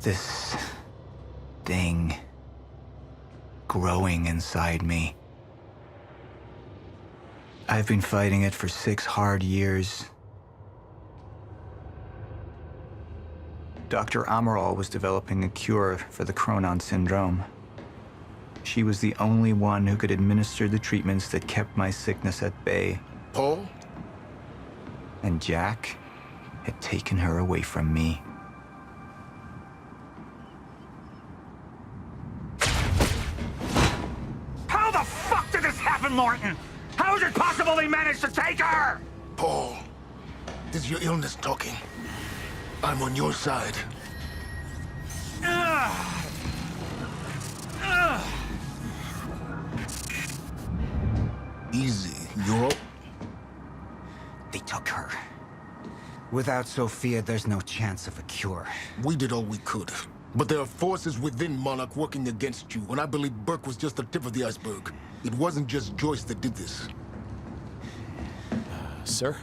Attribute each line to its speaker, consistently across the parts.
Speaker 1: This thing growing inside me. I've been fighting it for 6 hard years. Dr. Amaral was developing a cure for the Cronon syndrome. She was the only one who could administer the treatments that kept my sickness at bay.
Speaker 2: Paul?
Speaker 1: And Jack had taken her away from me.
Speaker 3: How the fuck did this happen, Morton? How is it possible they managed to take her?
Speaker 2: Paul, this is your illness talking. I'm on your side. Easy, you're all...
Speaker 1: They took her. Without Sophia, there's no chance of a cure.
Speaker 2: We did all we could. But there are forces within Monarch working against you, and I believe Burke was just the tip of the iceberg. It wasn't just Joyce that did this.
Speaker 4: Sir?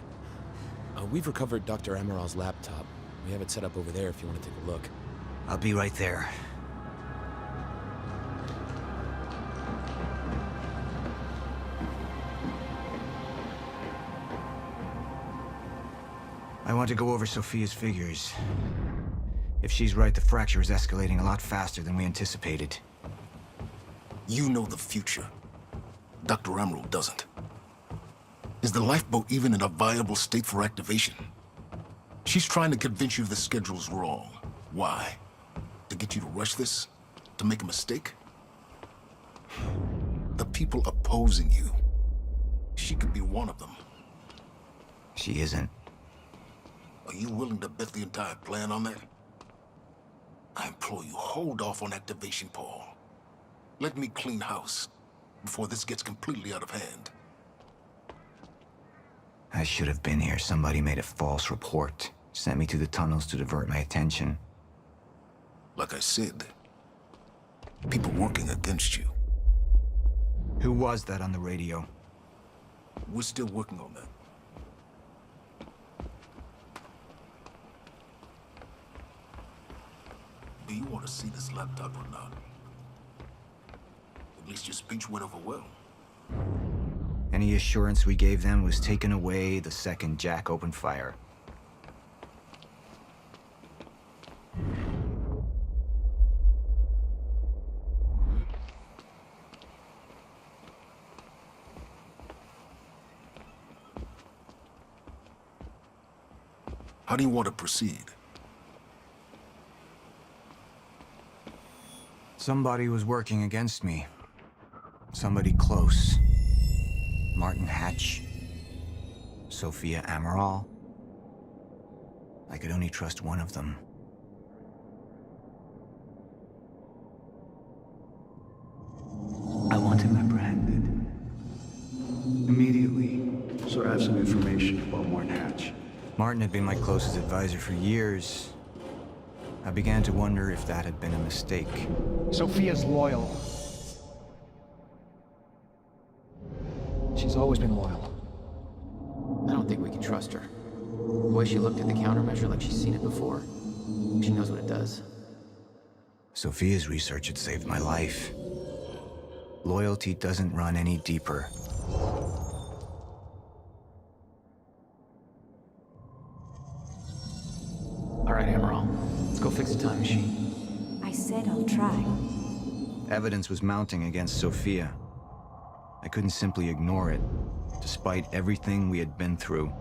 Speaker 4: We've recovered Dr. Amaral's laptop. We have it set up over there if you want to take a look.
Speaker 1: I'll be right there. I want to go over Sophia's figures. If she's right, the fracture is escalating a lot faster than we anticipated.
Speaker 2: You know the future. Dr. Amaral doesn't. Is the lifeboat even in a viable state for activation? She's trying to convince you the schedule's wrong. Why? To get you to rush this? To make a mistake? The people opposing you. She could be one of them.
Speaker 1: She isn't.
Speaker 2: Are you willing to bet the entire plan on that? I implore you, hold off on activation, Paul. Let me clean house before this gets completely out of hand.
Speaker 1: I should have been here. Somebody made a false report. Sent me to the tunnels to divert my attention.
Speaker 2: Like I said, people working against you.
Speaker 1: Who was that on the radio?
Speaker 2: We're still working on that. Do you want to see this laptop or not? At least your speech went over well.
Speaker 1: Any assurance we gave them was taken away the second Jack opened fire.
Speaker 2: How do you want to proceed?
Speaker 1: Somebody was working against me. Somebody close. Martin Hatch. Sophia Amaral. I could only trust one of them.
Speaker 5: I want him apprehended. Immediately. So I have some information about Martin Hatch.
Speaker 1: Martin had been my closest advisor for years. I began to wonder if that had been a mistake.
Speaker 6: Sophia's loyal. She's always been loyal.
Speaker 7: I don't think we can trust her. The way she looked at the countermeasure like she's seen it before. She knows what it does.
Speaker 1: Sophia's research had saved my life. Loyalty doesn't run any deeper.
Speaker 7: All right, Amaral. Let's go fix the time machine.
Speaker 8: I said I'll try.
Speaker 1: Evidence was mounting against Sophia. I couldn't simply ignore it, despite everything we had been through.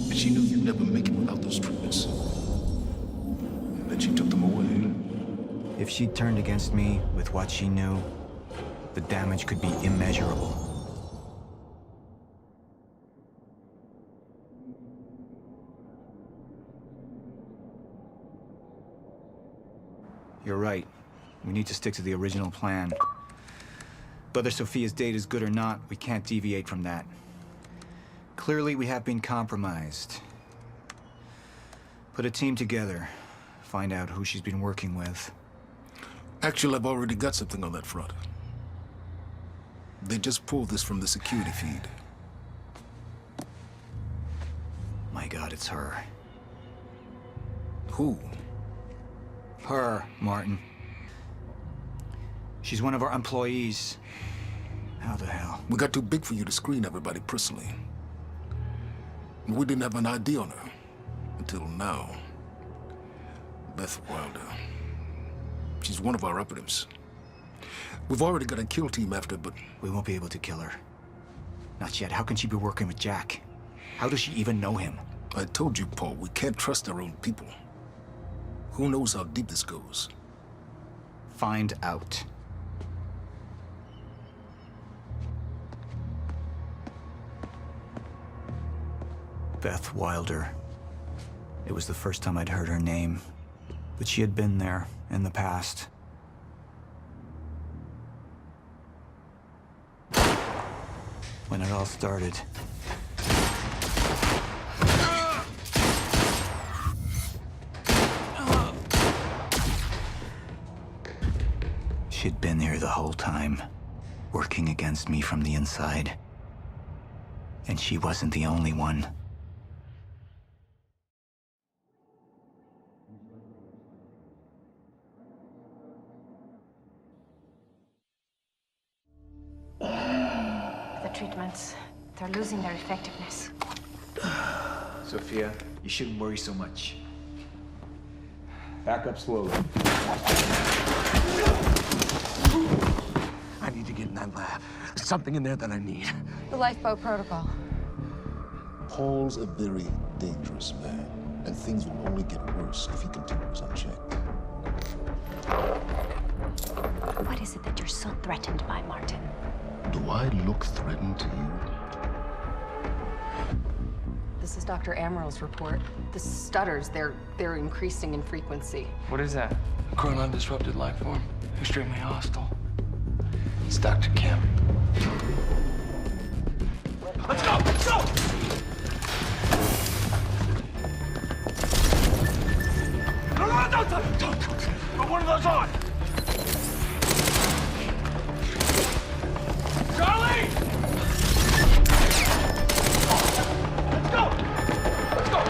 Speaker 2: And she knew you'd never make it without those treatments. And then she took them away.
Speaker 1: If she'd turned against me with what she knew, the damage could be immeasurable. You're right. We need to stick to the original plan. Whether Sophia's date is good or not, we can't deviate from that. Clearly, we have been compromised. Put a team together. Find out who she's been working with.
Speaker 2: Actually, I've already got something on that front. They just pulled this from the security feed.
Speaker 1: My God, it's her.
Speaker 2: Who?
Speaker 1: Her, Martin. She's one of our employees. How the hell?
Speaker 2: We got too big for you to screen everybody personally. We didn't have an ID on her. Until now. Beth Wilder. She's one of our operatives. We've already got a kill team after her, but...
Speaker 1: We won't be able to kill her. Not yet. How can she be working with Jack? How does she even know him?
Speaker 2: I told you, Paul, we can't trust our own people. Who knows how deep this goes?
Speaker 1: Find out. Beth Wilder. It was the first time I'd heard her name, but she had been there in the past. When it all started. She'd been here the whole time, working against me from the inside. And she wasn't the only one.
Speaker 8: The treatments, they're losing their effectiveness.
Speaker 5: Sophia, you shouldn't worry so much. Back up slowly.
Speaker 9: I need to get in that lab. There's something in there that I need.
Speaker 8: The lifeboat protocol.
Speaker 2: Paul's a very dangerous man, and things will only get worse if he continues unchecked.
Speaker 8: What is it that you're so threatened by, Martin?
Speaker 2: Do I look threatened to you?
Speaker 10: This is Dr. Amaril's report. The stutters, they're increasing in frequency.
Speaker 11: What is that? A chronon disrupted life form. Extremely hostile. It's Dr. Kim.
Speaker 3: Let's go! Let's go! No, don't. Put one of those on! Charlie! Let's go! Let's go!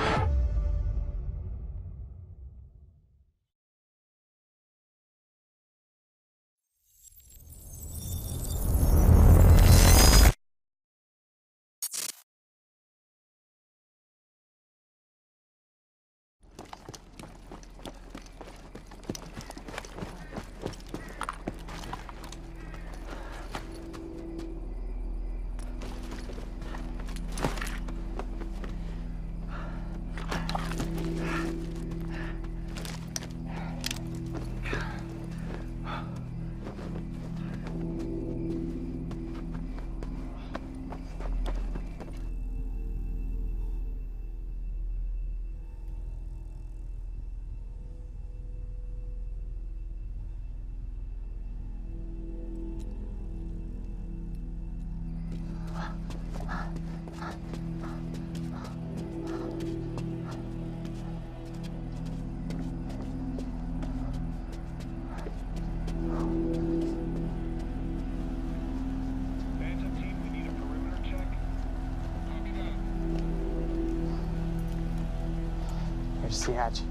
Speaker 6: Here's the hatch.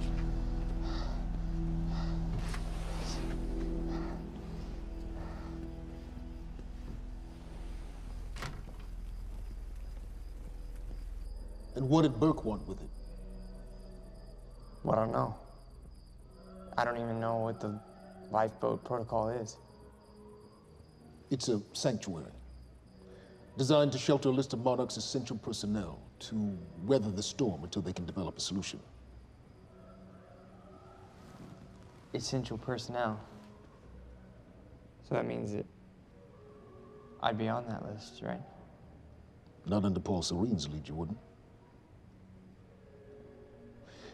Speaker 2: And what did Burke want with it?
Speaker 6: Well, I don't know. I don't even know what the lifeboat protocol is.
Speaker 2: It's a sanctuary, designed to shelter a list of Monarch's essential personnel to weather the storm until they can develop a solution.
Speaker 6: Essential personnel. So that means that I'd be on that list, right?
Speaker 2: Not under Paul Serene's lead, you wouldn't.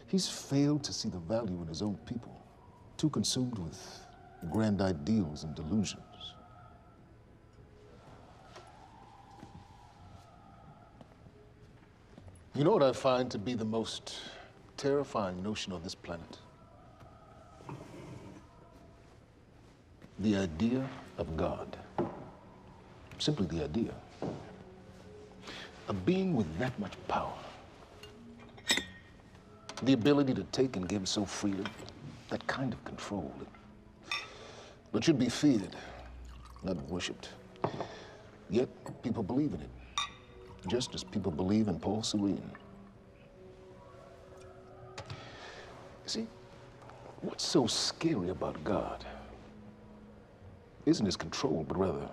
Speaker 2: He's failed to see the value in his own people, too consumed with grand ideals and delusions. You know what I find to be the most terrifying notion on this planet? The idea of God. Simply the idea. A being with that much power. The ability to take and give so freely. That kind of control that should be feared, not worshipped. Yet people believe in it, just as people believe in Paul Serene. See, what's so scary about God isn't his control, but rather,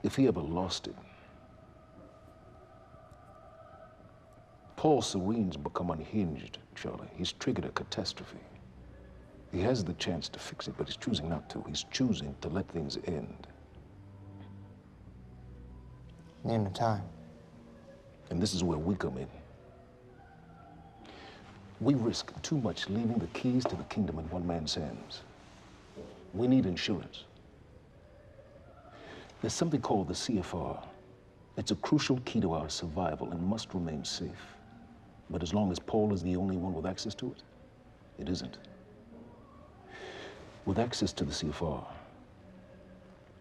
Speaker 2: if he ever lost it. Paul Serene's become unhinged, Charlie. He's triggered a catastrophe. He has the chance to fix it, but he's choosing not to. He's choosing to let things end.
Speaker 6: The end of time.
Speaker 2: And this is where we come in. We risk too much leaving the keys to the kingdom in one man's hands. We need insurance. There's something called the CFR. It's a crucial key to our survival and must remain safe. But as long as Paul is the only one with access to it, it isn't. With access to the CFR,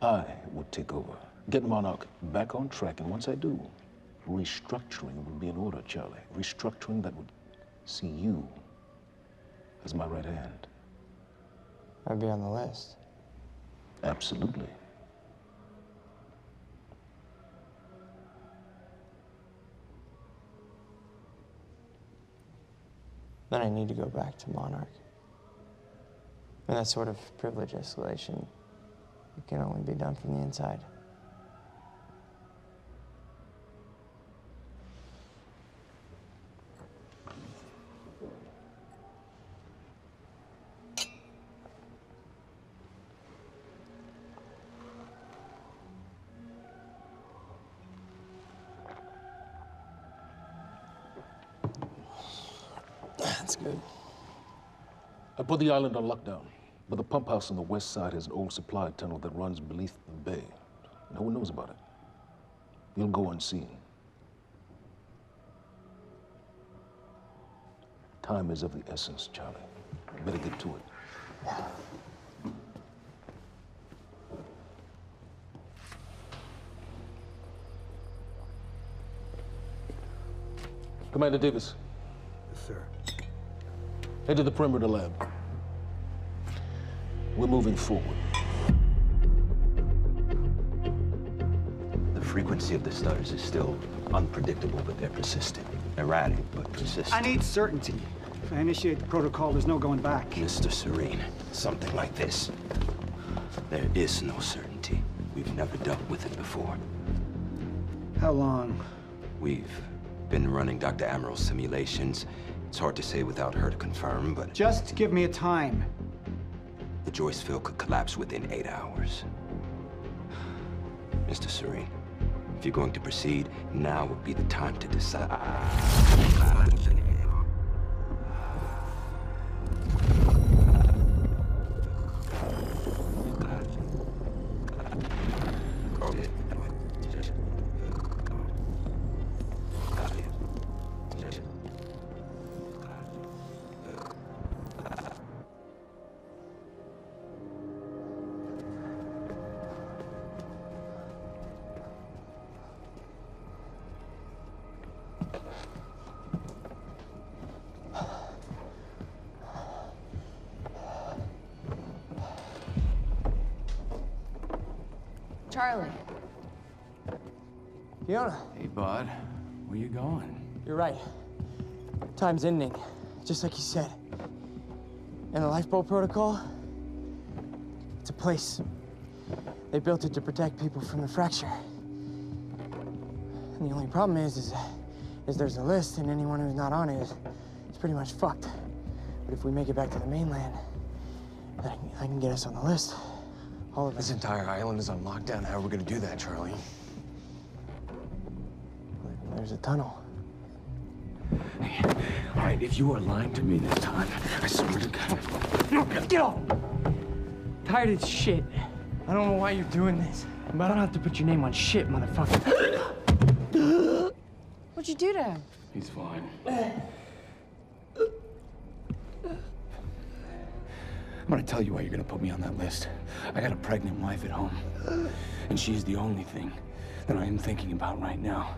Speaker 2: I would take over, get Monarch back on track, and once I do, restructuring would be in order, Charlie. Restructuring that would see you as my right hand.
Speaker 6: I'd be on the list.
Speaker 2: Absolutely.
Speaker 6: Then I need to go back to Monarch. And that sort of privilege escalation, it can only be done from the inside. That's good.
Speaker 2: I put the island on lockdown, but the pump house on the west side has an old supply tunnel that runs beneath the bay. No one knows about it. You'll go unseen. Time is of the essence, Charlie. Better get to it. Commander Davis.
Speaker 12: Yes, sir.
Speaker 2: Head to the perimeter lab. We're moving forward.
Speaker 13: The frequency of the stutters is still unpredictable, but they're persistent. Erratic, but persistent.
Speaker 12: I need certainty. If I initiate the protocol, there's no going back.
Speaker 13: Mr. Serene, something like this. There is no certainty. We've never dealt with it before.
Speaker 12: How long?
Speaker 13: We've been running Dr. Amaril's simulations. It's hard to say without her to confirm, but...
Speaker 12: Just give me a time.
Speaker 13: The Joyce field could collapse within 8 hours. Mr. Serene, if you're going to proceed, now would be the time to decide.
Speaker 10: Charlie.
Speaker 6: Fiona.
Speaker 14: Hey, bud. Where you going?
Speaker 6: You're right. Time's ending, just like you said. And the lifeboat protocol, it's a place. They built it to protect people from the fracture. And the only problem is there's a list, and anyone who's not on it is pretty much fucked. But if we make it back to the mainland, I can get us on the list. All of
Speaker 9: This entire island is on lockdown. How are we gonna do that, Charlie?
Speaker 6: There's a tunnel.
Speaker 14: Hey, all right, if you are lying to me this time, I swear to God.
Speaker 6: No, get off! Tired of this shit. I don't know why you're doing this, but I don't have to put your name on shit, motherfucker.
Speaker 10: What'd you do to him?
Speaker 14: He's fine. I'm gonna tell you why you're gonna put me on that list. I got a pregnant wife at home, and she's the only thing that I am thinking about right now.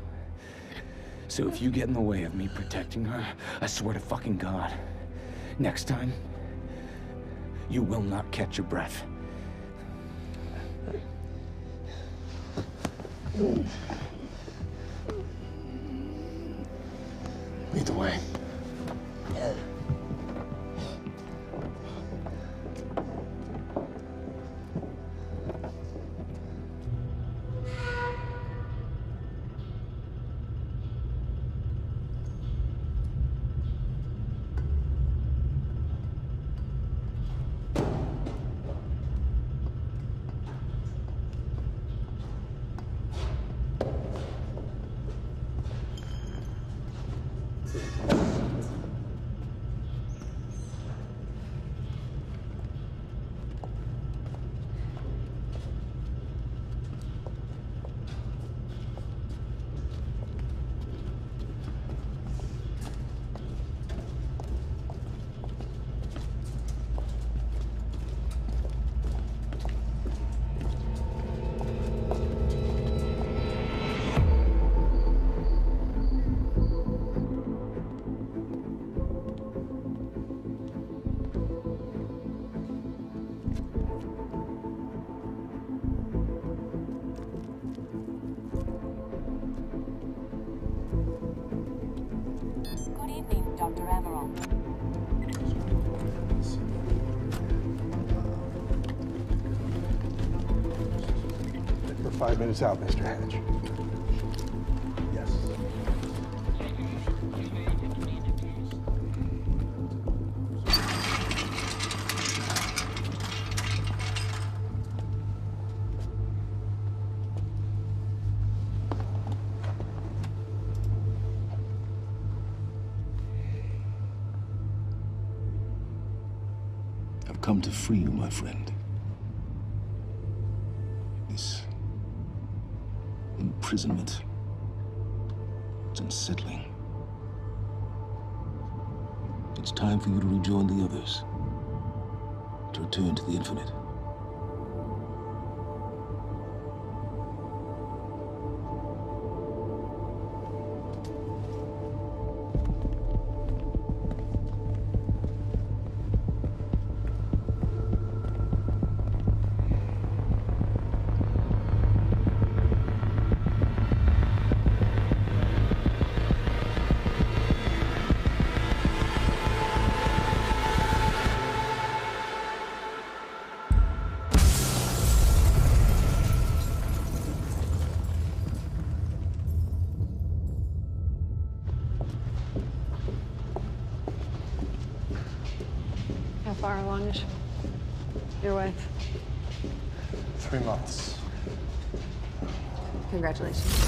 Speaker 14: So if you get in the way of me protecting her, I swear to fucking God, Next time, you will not catch your breath.
Speaker 2: Lead the way.
Speaker 15: Good evening, Dr. Emerald.
Speaker 16: We're 5 minutes out, Mr. Hatch. Yes.
Speaker 2: I've come to free you, my friend. This imprisonment, it's unsettling. It's time for you to rejoin the others, to return to the infinite.
Speaker 10: How far along is your wife?
Speaker 9: 3 months.
Speaker 10: Congratulations.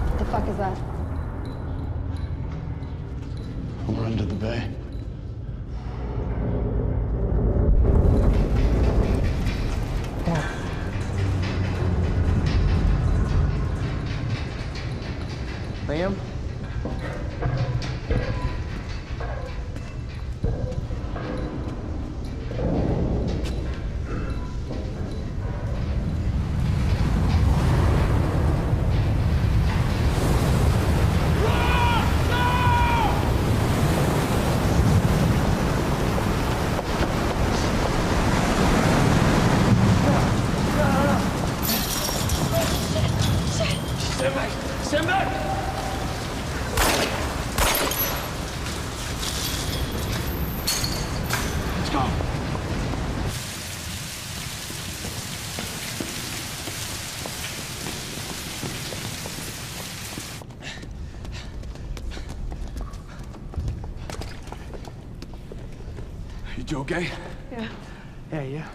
Speaker 10: What the fuck is that?
Speaker 16: We're under the bay.
Speaker 6: Liam?
Speaker 14: You okay?
Speaker 6: Yeah. Yeah, yeah.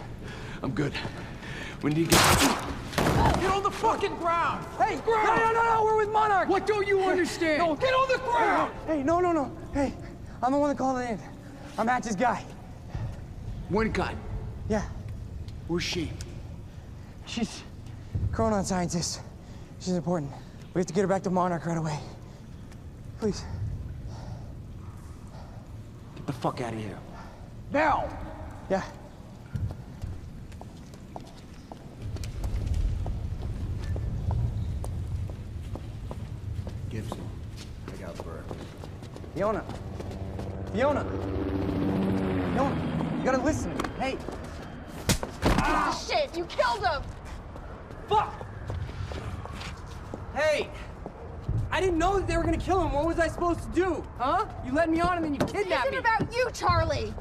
Speaker 14: I'm good. When do you get...
Speaker 6: Get on the fucking ground! Hey, ground! No, we're with Monarch!
Speaker 14: What don't you understand?
Speaker 6: No, get on the ground! Hey, no. Hey, I'm the one that called it in. I'm Hatch's guy.
Speaker 14: One gun.
Speaker 6: Yeah.
Speaker 14: Where's she?
Speaker 6: She's Chronon scientist. She's important. We have to get her back to Monarch right away. Please.
Speaker 12: Get the fuck out of here.
Speaker 6: Now! Yeah.
Speaker 5: Gibson, I got Burke.
Speaker 6: Fiona, you gotta listen to me. Hey.
Speaker 10: Shit, you killed him!
Speaker 6: Fuck! Hey! I didn't know that they were gonna kill him. What was I supposed to do? Huh? You led me on and then you kidnapped me.
Speaker 10: This isn't about you, Charlie!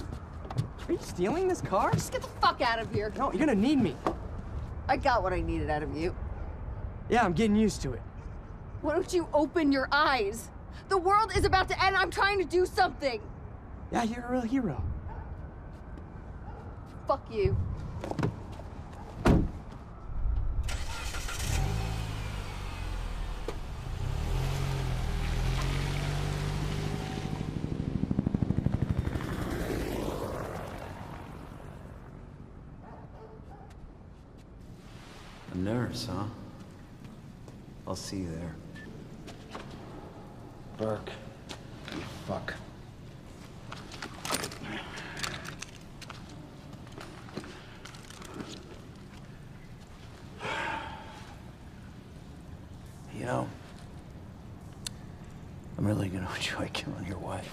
Speaker 6: Are you stealing this car?
Speaker 10: Just get the fuck out of here.
Speaker 6: No, you're gonna need me.
Speaker 10: I got what I needed out of you.
Speaker 6: Yeah, I'm getting used to it.
Speaker 10: Why don't you open your eyes? The world is about to end. I'm trying to do something.
Speaker 6: Yeah, you're a real hero.
Speaker 10: Fuck you.
Speaker 5: A nurse, huh? I'll see you there.
Speaker 12: Burke. You fuck.
Speaker 5: You know, I'm really gonna enjoy killing your wife.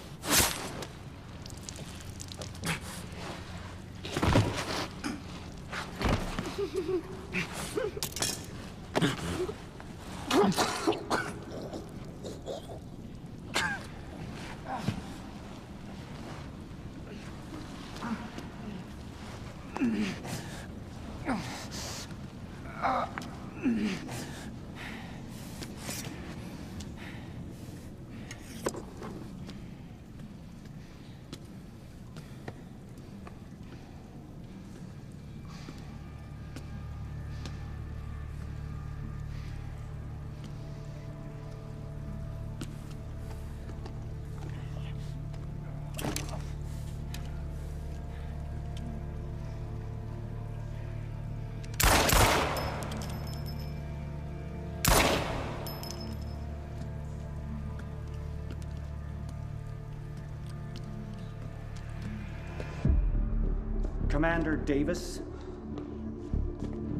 Speaker 12: Commander Davis?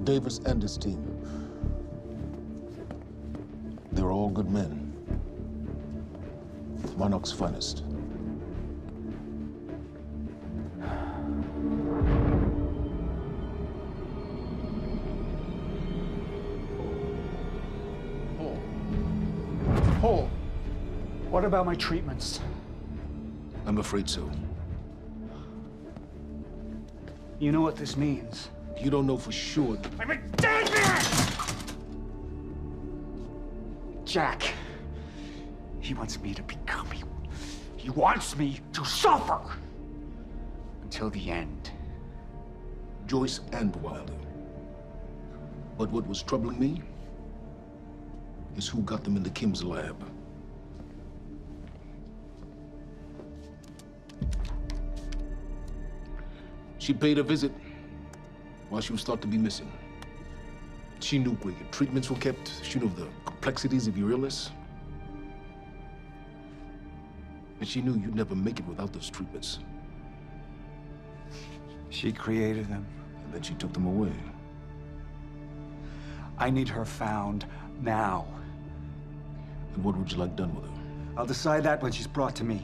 Speaker 2: Davis and his team. They're all good men. Monarch's finest.
Speaker 12: Paul, what about my treatments?
Speaker 2: I'm afraid so.
Speaker 12: You know what this means?
Speaker 2: You don't know for sure.
Speaker 12: I'm a dead man! Jack, he wants me to become you. He wants me to suffer until the end.
Speaker 2: Joyce and Wilder. But what was troubling me is who got them into Kim's lab. She paid a visit while she was thought to be missing. She knew where your treatments were kept. She knew the complexities of your illness. And she knew you'd never make it without those treatments.
Speaker 12: She created them.
Speaker 2: And then she took them away.
Speaker 12: I need her found now.
Speaker 2: And what would you like done with her?
Speaker 12: I'll decide that when she's brought to me.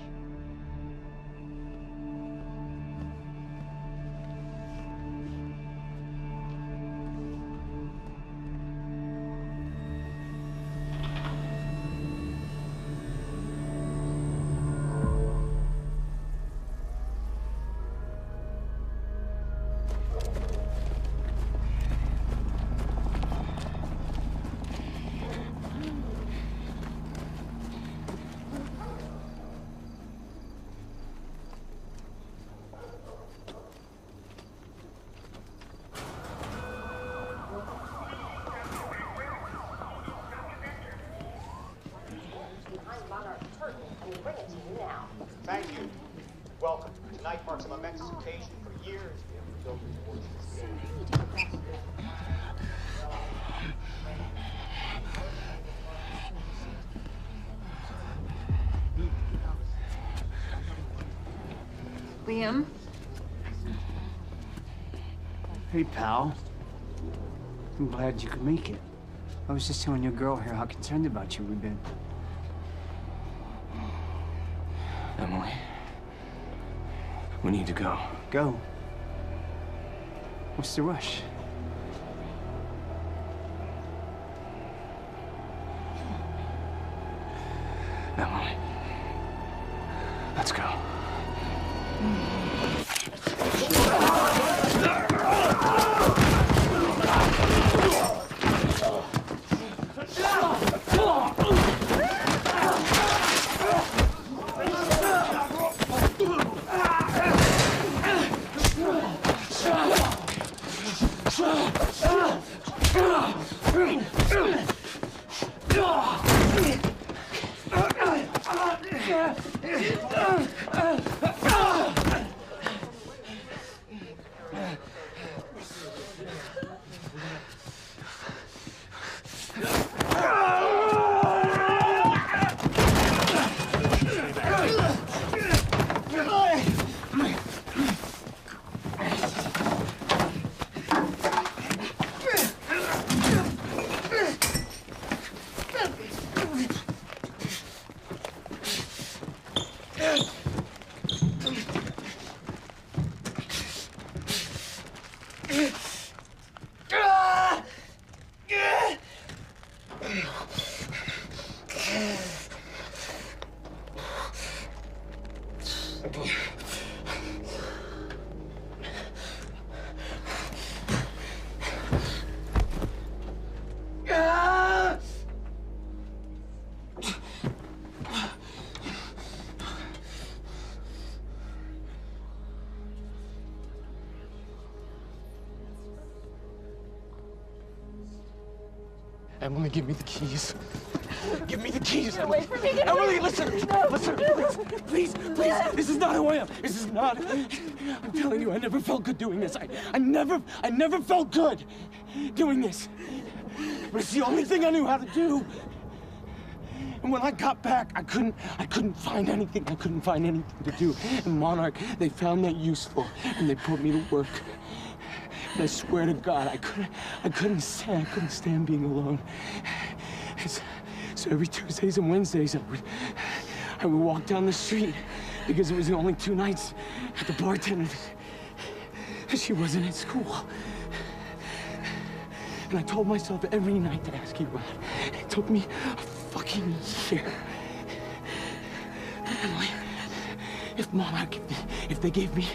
Speaker 6: momentous occasion for years.
Speaker 10: Liam?
Speaker 12: Hey, pal. I'm glad you could make it. I was just telling your girl here how concerned about you we've been.
Speaker 14: Emily, we need to go.
Speaker 12: Go. What's the rush?
Speaker 14: Emily, let's go. Emily, give me the keys. Give me the keys, Emily.
Speaker 15: Wait for me.
Speaker 14: Emily, listen. Listen, please. This is not who I am. This is not. I'm telling you, I never felt good doing this. I never felt good doing this. But it's the only thing I knew how to do. And when I got back, I couldn't find anything. I couldn't find anything to do. And Monarch, they found that useful, and they put me to work. And I swear to God, I couldn't stand being alone. So every Tuesdays and Wednesdays, I would walk down the street because it was the only 2 nights at the bartender. She wasn't at school. And I told myself every night to ask you out. It took me a fucking year. Emily, if Monarch, if they gave me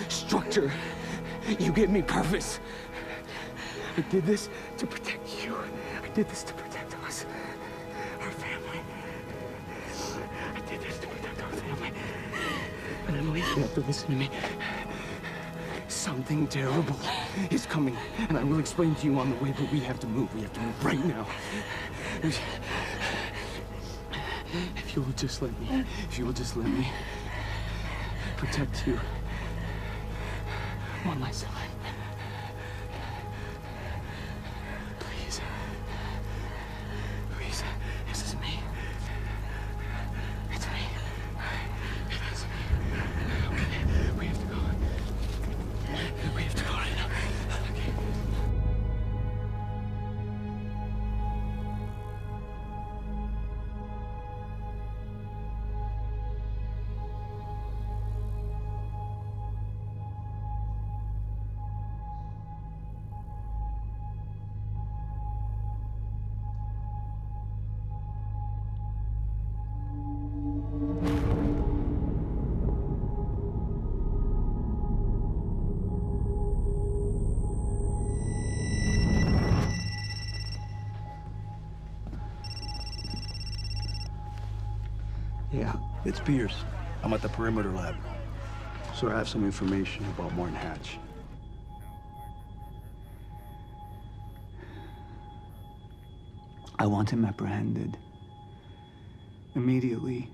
Speaker 14: structure, you gave me purpose. I did this to protect you. I did this to protect us, our family. I did this to protect our family. And Emily, you have to listen to me. Something terrible is coming, and I will explain to you on the way, but we have to move. We have to move right now. If you will just let me protect you one last time. Please. Please. This is me. It's me. It is me. Okay. We have to go. We have to go right now. Okay.
Speaker 16: Yeah, it's Pierce. I'm at the perimeter lab. So I have some information about Martin Hatch. I want him apprehended. Immediately.